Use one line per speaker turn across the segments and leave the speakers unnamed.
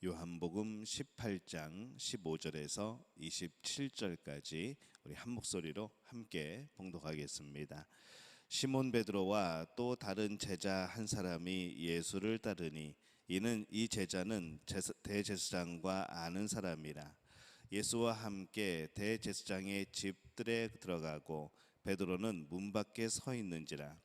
요한복음 18장 15절에서 27절까지 우리 한 목소리로 함께 봉독하겠습니다. 시몬 베드로와 또 다른 제자 한 사람이 예수를 따르니 이는 이 제자는 대제사장과 아는 사람이라. 예수와 함께 대제사장의 집들에 들어가고 베드로는 문 밖에 서 있는지라.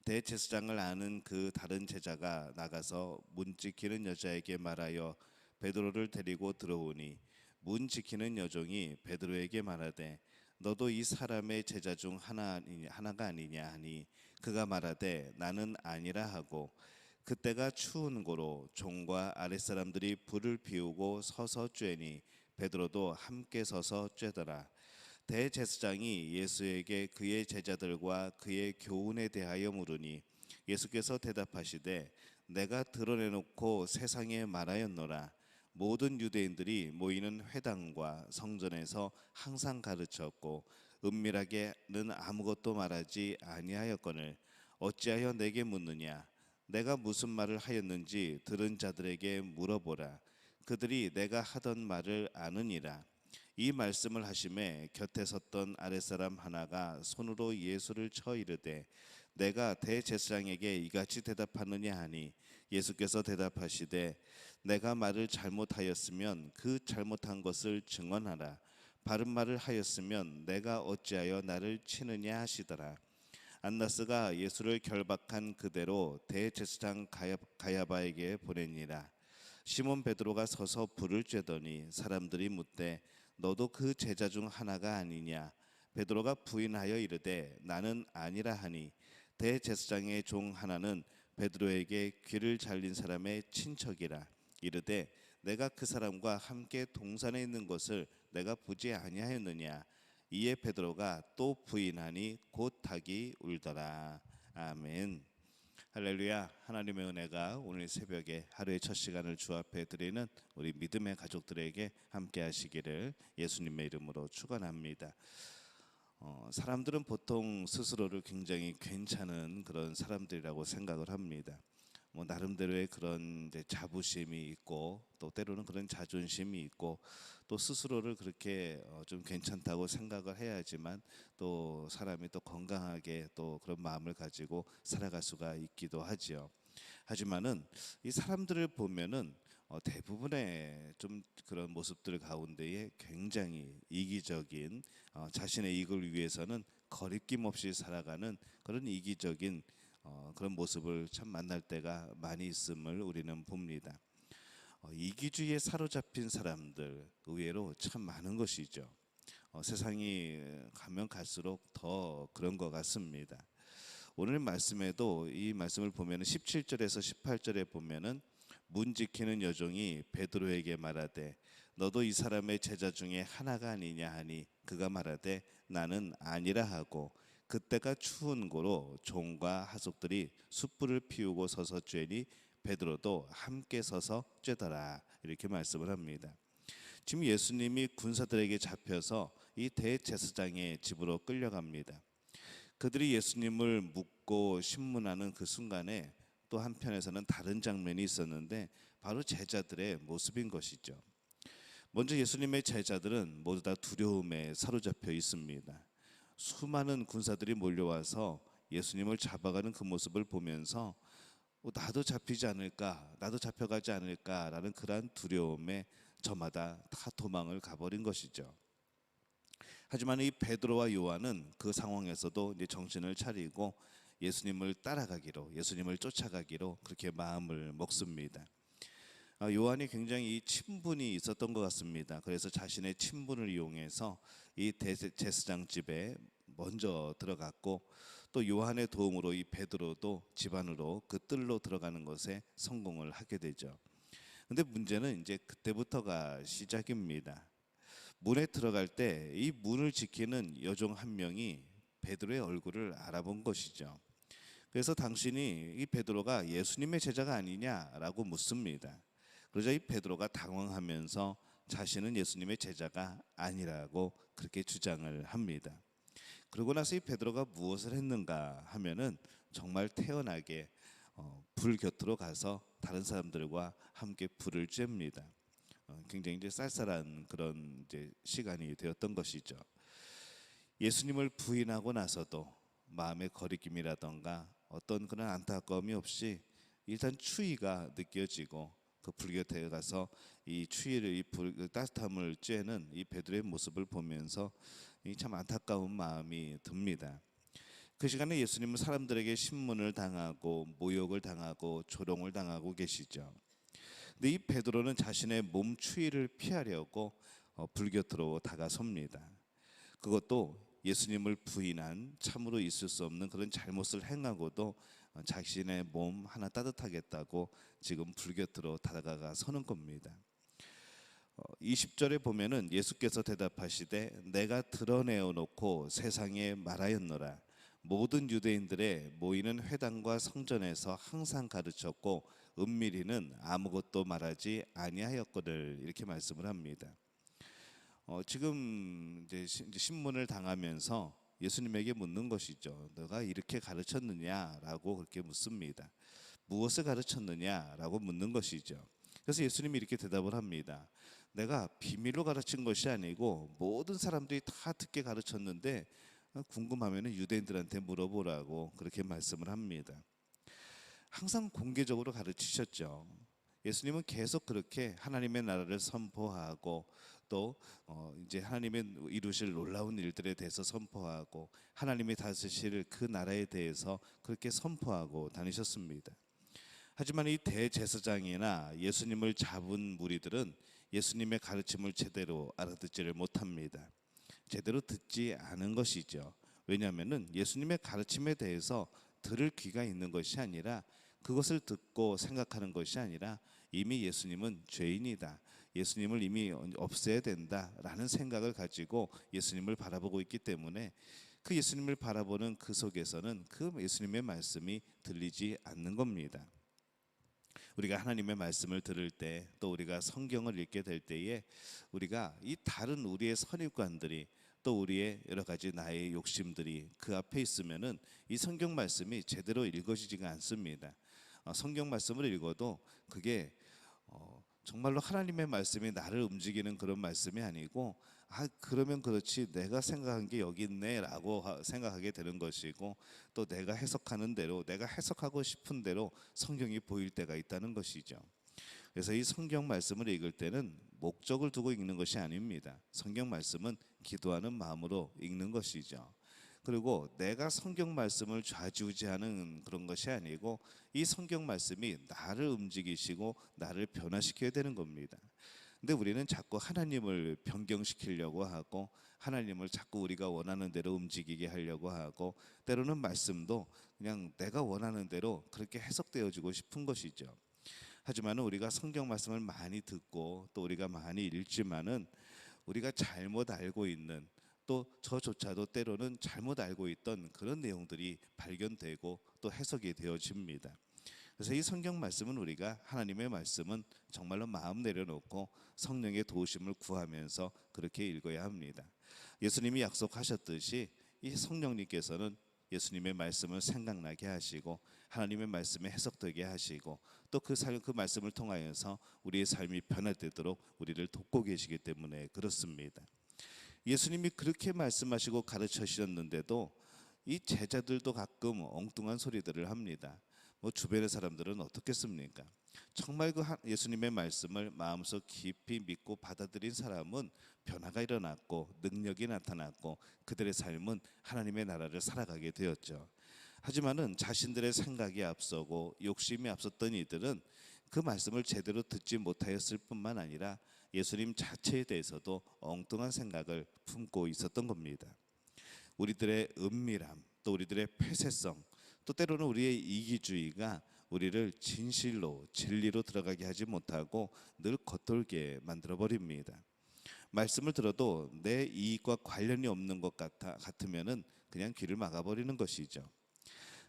대제사장을 아는 그 다른 제자가 나가서 문 지키는 여자에게 말하여 베드로를 데리고 들어오니 문 지키는 여종이 베드로에게 말하되 너도 이 사람의 제자 중 하나가 아니냐 하니 그가 말하되 나는 아니라 하고 그때가 추운 고로 종과 아랫사람들이 불을 피우고 서서 쬐니 베드로도 함께 서서 쬐더라. 대제사장이 예수에게 그의 제자들과 그의 교훈에 대하여 물으니 예수께서 대답하시되 내가 드러내놓고 세상에 말하였노라. 모든 유대인들이 모이는 회당과 성전에서 항상 가르쳤고 은밀하게는 아무것도 말하지 아니하였거늘 어찌하여 내게 묻느냐. 내가 무슨 말을 하였는지 들은 자들에게 물어보라. 그들이 내가 하던 말을 아느니라. 이 말씀을 하심에 곁에 섰던 아랫사람 하나가 손으로 예수를 쳐 이르되 내가 대제사장에게 이같이 대답하느냐 하니 예수께서 대답하시되 내가 말을 잘못하였으면 그 잘못한 것을 증언하라. 바른 말을 하였으면 내가 어찌하여 나를 치느냐 하시더라. 안나스가 예수를 결박한 그대로 대제사장 가야바에게 보내니라. 시몬 베드로가 서서 불을 쬐더니 사람들이 묻되 너도 그 제자 중 하나가 아니냐. 베드로가 부인하여 이르되 나는 아니라 하니 대제사장의 종 하나는 베드로에게 귀를 잘린 사람의 친척이라. 이르되 내가 그 사람과 함께 동산에 있는 것을 내가 보지 아니하였느냐. 이에 베드로가 또 부인하니 곧 닭이 울더라. 아멘. 할렐루야. 하나님의 은혜가 오늘 새벽에 하루의 첫 시간을 주 앞에 드리는 우리 믿음의 가족들에게 함께 하시기를 예수님의 이름으로 축원합니다. 사람들은 보통 스스로를 굉장히 괜찮은 그런 사람들이라고 생각을 합니다. 나름대로의 그런 자부심이 있고 또 때로는 그런 자존심이 있고 또 스스로를 그렇게 좀 괜찮다고 생각을 해야지만 또 사람이 또 건강하게 또 그런 마음을 가지고 살아갈 수가 있기도 하지요. 하지만은 이 사람들을 보면은 대부분의 좀 그런 모습들 가운데에 굉장히 이기적인 자신의 이익을 위해서는 거리낌 없이 살아가는 그런 이기적인 그런 모습을 참 만날 때가 많이 있음을 우리는 봅니다. 이기주의에 사로잡힌 사람들 의외로 참 많은 것이죠. 세상이 가면 갈수록 더 그런 것 같습니다. 오늘 말씀에도 이 말씀을 보면 17절에서 18절에 보면은 문 지키는 여종이 베드로에게 말하되 너도 이 사람의 제자 중에 하나가 아니냐 하니 그가 말하되 나는 아니라 하고 그때가 추운 고로 종과 하속들이 숯불을 피우고 서서 쬐니 베드로도 함께 서서 쬐더라. 이렇게 말씀을 합니다. 지금 예수님이 군사들에게 잡혀서 이 대제사장의 집으로 끌려갑니다. 그들이 예수님을 묻고 신문하는 그 순간에 또 한편에서는 다른 장면이 있었는데 바로 제자들의 모습인 것이죠. 먼저 예수님의 제자들은 모두 다 두려움에 사로잡혀 있습니다. 수많은 군사들이 몰려와서 예수님을 잡아가는 그 모습을 보면서 나도 잡히지 않을까, 나도 잡혀가지 않을까라는 그러한 두려움에 저마다 다 도망을 가버린 것이죠. 하지만 이 베드로와 요한은 그 상황에서도 이제 정신을 차리고 예수님을 따라가기로, 예수님을 쫓아가기로 그렇게 마음을 먹습니다. 요한이 굉장히 이 친분이 있었던 것 같습니다. 그래서 자신의 친분을 이용해서 이 대제사장 집에 먼저 들어갔고 또 요한의 도움으로 이 베드로도 집 안으로 그 뜰로 들어가는 것에 성공을 하게 되죠. 근데 문제는 이제 그때부터가 시작입니다. 문에 들어갈 때 이 문을 지키는 여종 한 명이 베드로의 얼굴을 알아본 것이죠. 그래서 당신이 이 베드로가 예수님의 제자가 아니냐라고 묻습니다. 그러자 이 베드로가 당황하면서 자신은 예수님의 제자가 아니라고 그렇게 주장을 합니다. 그러고 나서 이 베드로가 무엇을 했는가 하면은 정말 태연하게 불 곁으로 가서 다른 사람들과 함께 불을 쬐입니다. 굉장히 이제 쌀쌀한 그런 이제 시간이 되었던 것이죠. 예수님을 부인하고 나서도 마음의 거리낌이라던가 어떤 그런 안타까움이 없이 일단 추위가 느껴지고 그 불 곁에 가서 이 추위를 그 따뜻함을 쬐는 이 베드로의 모습을 보면서 이 참 안타까운 마음이 듭니다. 그 시간에 예수님은 사람들에게 신문을 당하고 모욕을 당하고 조롱을 당하고 계시죠. 근데 이 베드로는 자신의 몸 추위를 피하려고 불 곁으로 다가섭니다. 그것도 예수님을 부인한 참으로 있을 수 없는 그런 잘못을 행하고도 자신의 몸 하나 따뜻하겠다고 지금 불 곁으로 다가가 서는 겁니다. 20절에 보면은 예수께서 대답하시되 내가 드러내어 놓고 세상에 말하였노라. 모든 유대인들의 모이는 회당과 성전에서 항상 가르쳤고 은밀히는 아무것도 말하지 아니하였거늘. 이렇게 말씀을 합니다. 지금 이제 신문을 당하면서 예수님에게 묻는 것이죠. 너가 이렇게 가르쳤느냐라고 그렇게 묻습니다. 무엇을 가르쳤느냐라고 묻는 것이죠. 그래서 예수님이 이렇게 대답을 합니다. 내가 비밀로 가르친 것이 아니고 모든 사람들이 다 듣게 가르쳤는데 궁금하면 유대인들한테 물어보라고 그렇게 말씀을 합니다. 항상 공개적으로 가르치셨죠. 예수님은 계속 그렇게 하나님의 나라를 선포하고 또 이제 하나님의 이루실 놀라운 일들에 대해서 선포하고 하나님이 다스릴 그 나라에 대해서 그렇게 선포하고 다니셨습니다. 하지만 이 대제사장이나 예수님을 잡은 무리들은 예수님의 가르침을 제대로 알아듣지를 못합니다. 제대로 듣지 않은 것이죠. 왜냐하면은 예수님의 가르침에 대해서 들을 귀가 있는 것이 아니라 그것을 듣고 생각하는 것이 아니라 이미 예수님은 죄인이다. 예수님을 이미 없애야 된다라는 생각을 가지고 예수님을 바라보고 있기 때문에 그 예수님을 바라보는 그 속에서는 그 예수님의 말씀이 들리지 않는 겁니다. 우리가 하나님의 말씀을 들을 때 또 우리가 성경을 읽게 될 때에 우리가 이 다른 우리의 선입관들이 또 우리의 여러 가지 나의 욕심들이 그 앞에 있으면은 이 성경 말씀이 제대로 읽어지지가 않습니다. 성경 말씀을 읽어도 그게 정말로 하나님의 말씀이 나를 움직이는 그런 말씀이 아니고 그러면 그렇지 내가 생각한 게 여기 있네라고 생각하게 되는 것이고 또 내가 해석하는 대로 내가 해석하고 싶은 대로 성경이 보일 때가 있다는 것이죠. 그래서 이 성경 말씀을 읽을 때는 목적을 두고 읽는 것이 아닙니다. 성경 말씀은 기도하는 마음으로 읽는 것이죠. 그리고 내가 성경 말씀을 좌지우지하는 그런 것이 아니고 이 성경 말씀이 나를 움직이시고 나를 변화시켜야 되는 겁니다. 근데 우리는 자꾸 하나님을 변경시키려고 하고 하나님을 자꾸 우리가 원하는 대로 움직이게 하려고 하고 때로는 말씀도 그냥 내가 원하는 대로 그렇게 해석되어지고 싶은 것이죠. 하지만 우리가 성경 말씀을 많이 듣고 또 우리가 많이 읽지만은 우리가 잘못 알고 있는 또 저조차도 때로는 잘못 알고 있던 그런 내용들이 발견되고 또 해석이 되어집니다. 그래서 이 성경 말씀은 우리가 하나님의 말씀은 정말로 마음 내려놓고 성령의 도우심을 구하면서 그렇게 읽어야 합니다. 예수님이 약속하셨듯이 이 성령님께서는 예수님의 말씀을 생각나게 하시고 하나님의 말씀에 해석되게 하시고 또 그 말씀을 통하여서 우리의 삶이 변화되도록 우리를 돕고 계시기 때문에 그렇습니다. 예수님이 그렇게 말씀하시고 가르치셨는데도 이 제자들도 가끔 엉뚱한 소리들을 합니다. 주변의 사람들은 어떻겠습니까? 정말 그 예수님의 말씀을 마음속 깊이 믿고 받아들인 사람은 변화가 일어났고 능력이 나타났고 그들의 삶은 하나님의 나라를 살아가게 되었죠. 하지만은 자신들의 생각이 앞서고 욕심이 앞섰던 이들은 그 말씀을 제대로 듣지 못하였을 뿐만 아니라 예수님 자체에 대해서도 엉뚱한 생각을 품고 있었던 겁니다. 우리들의 은밀함, 또 우리들의 폐쇄성, 또 때로는 우리의 이기주의가 우리를 진실로 진리로 들어가게 하지 못하고 늘 겉돌게 만들어 버립니다. 말씀을 들어도 내 이익과 관련이 없는 것 같으면은 그냥 귀를 막아버리는 것이죠.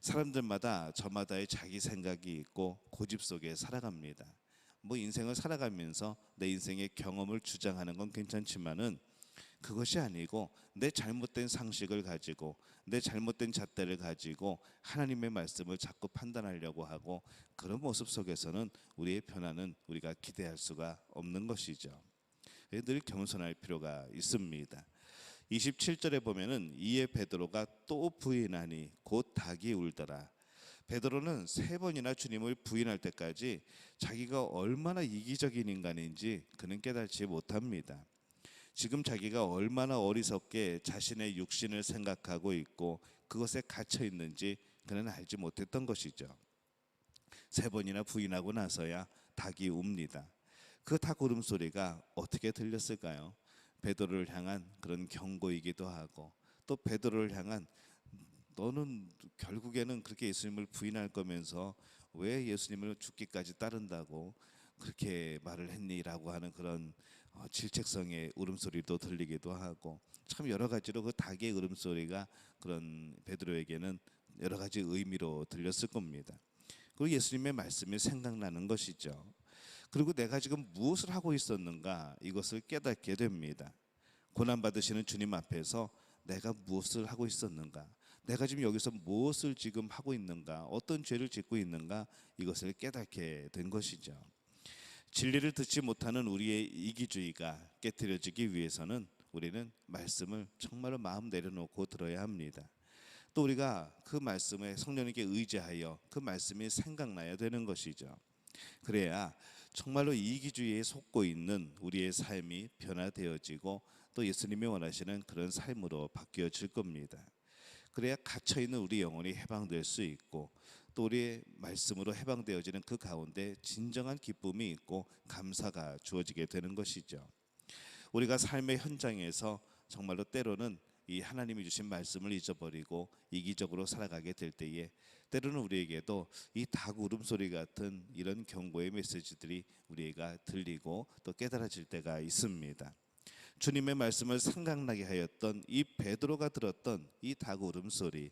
사람들마다 저마다의 자기 생각이 있고 고집 속에 살아갑니다. 인생을 살아가면서 내 인생의 경험을 주장하는 건 괜찮지만은 그것이 아니고 내 잘못된 상식을 가지고 내 잘못된 잣대를 가지고 하나님의 말씀을 자꾸 판단하려고 하고 그런 모습 속에서는 우리의 변화는 우리가 기대할 수가 없는 것이죠. 늘 겸손할 필요가 있습니다. 27절에 보면은 이에 베드로가 또 부인하니 곧 닭이 울더라. 베드로는 3번이나 주님을 부인할 때까지 자기가 얼마나 이기적인 인간인지 그는 깨닫지 못합니다. 지금 자기가 얼마나 어리석게 자신의 육신을 생각하고 있고 그것에 갇혀 있는지 그는 알지 못했던 것이죠. 3번이나 부인하고 나서야 닭이 웁니다. 그 닭 울음소리가 어떻게 들렸을까요? 베드로를 향한 그런 경고이기도 하고 또 베드로를 향한 너는 결국에는 그렇게 예수님을 부인할 거면서 왜 예수님을 죽기까지 따른다고 그렇게 말을 했니라고 하는 그런 질책성의 울음소리도 들리기도 하고 참 여러 가지로 그 닭의 울음소리가 그런 베드로에게는 여러 가지 의미로 들렸을 겁니다. 그리고 예수님의 말씀이 생각나는 것이죠. 그리고 내가 지금 무엇을 하고 있었는가 이것을 깨닫게 됩니다. 고난받으시는 주님 앞에서 내가 무엇을 하고 있었는가, 내가 지금 여기서 무엇을 지금 하고 있는가, 어떤 죄를 짓고 있는가 이것을 깨닫게 된 것이죠. 진리를 듣지 못하는 우리의 이기주의가 깨트려지기 위해서는 우리는 말씀을 정말로 마음 내려놓고 들어야 합니다. 또 우리가 그 말씀에 성령님께 의지하여 그 말씀이 생각나야 되는 것이죠. 그래야 정말로 이기주의에 속고 있는 우리의 삶이 변화되어지고 또 예수님이 원하시는 그런 삶으로 바뀌어질 겁니다. 그래야 갇혀있는 우리 영혼이 해방될 수 있고 또 우리의 말씀으로 해방되어지는 그 가운데 진정한 기쁨이 있고 감사가 주어지게 되는 것이죠. 우리가 삶의 현장에서 정말로 때로는 이 하나님이 주신 말씀을 잊어버리고 이기적으로 살아가게 될 때에 때로는 우리에게도 이 닭 울음소리 같은 이런 경고의 메시지들이 우리가 들리고 또 깨달아질 때가 있습니다. 주님의 말씀을 생각나게 하였던 이 베드로가 들었던 이 닭 울음소리,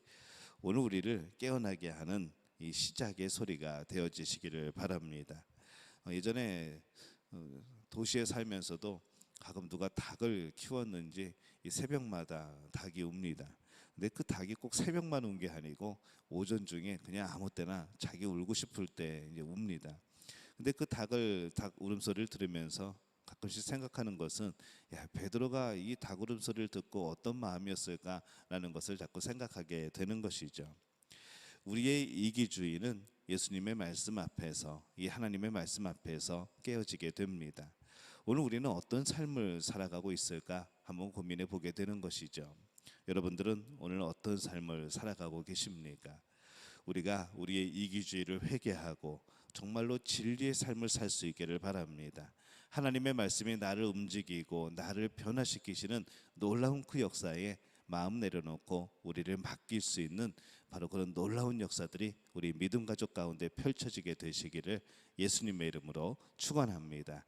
오늘 우리를 깨어나게 하는 이 시작의 소리가 되어지시기를 바랍니다. 예전에 도시에 살면서도 가끔 누가 닭을 키웠는지 이 새벽마다 닭이 웁니다. 근데 그 닭이 꼭 새벽만 운 게 아니고 오전 중에 그냥 아무 때나 자기 울고 싶을 때 이제 웁니다. 근데 그 닭 울음소리를 들으면서 가끔씩 생각하는 것은 야, 베드로가 이 닭 울음소리를 듣고 어떤 마음이었을까라는 것을 자꾸 생각하게 되는 것이죠. 우리의 이기주의는 예수님의 말씀 앞에서, 이 하나님의 말씀 앞에서 깨어지게 됩니다. 오늘 우리는 어떤 삶을 살아가고 있을까 한번 고민해 보게 되는 것이죠. 여러분들은 오늘 어떤 삶을 살아가고 계십니까? 우리가 우리의 이기주의를 회개하고 정말로 진리의 삶을 살 수 있기를 바랍니다. 하나님의 말씀이 나를 움직이고 나를 변화시키시는 놀라운 그 역사에 마음 내려놓고 우리를 맡길 수 있는 바로 그런 놀라운 역사들이 우리 믿음 가족 가운데 펼쳐지게 되시기를 예수님의 이름으로 축원합니다.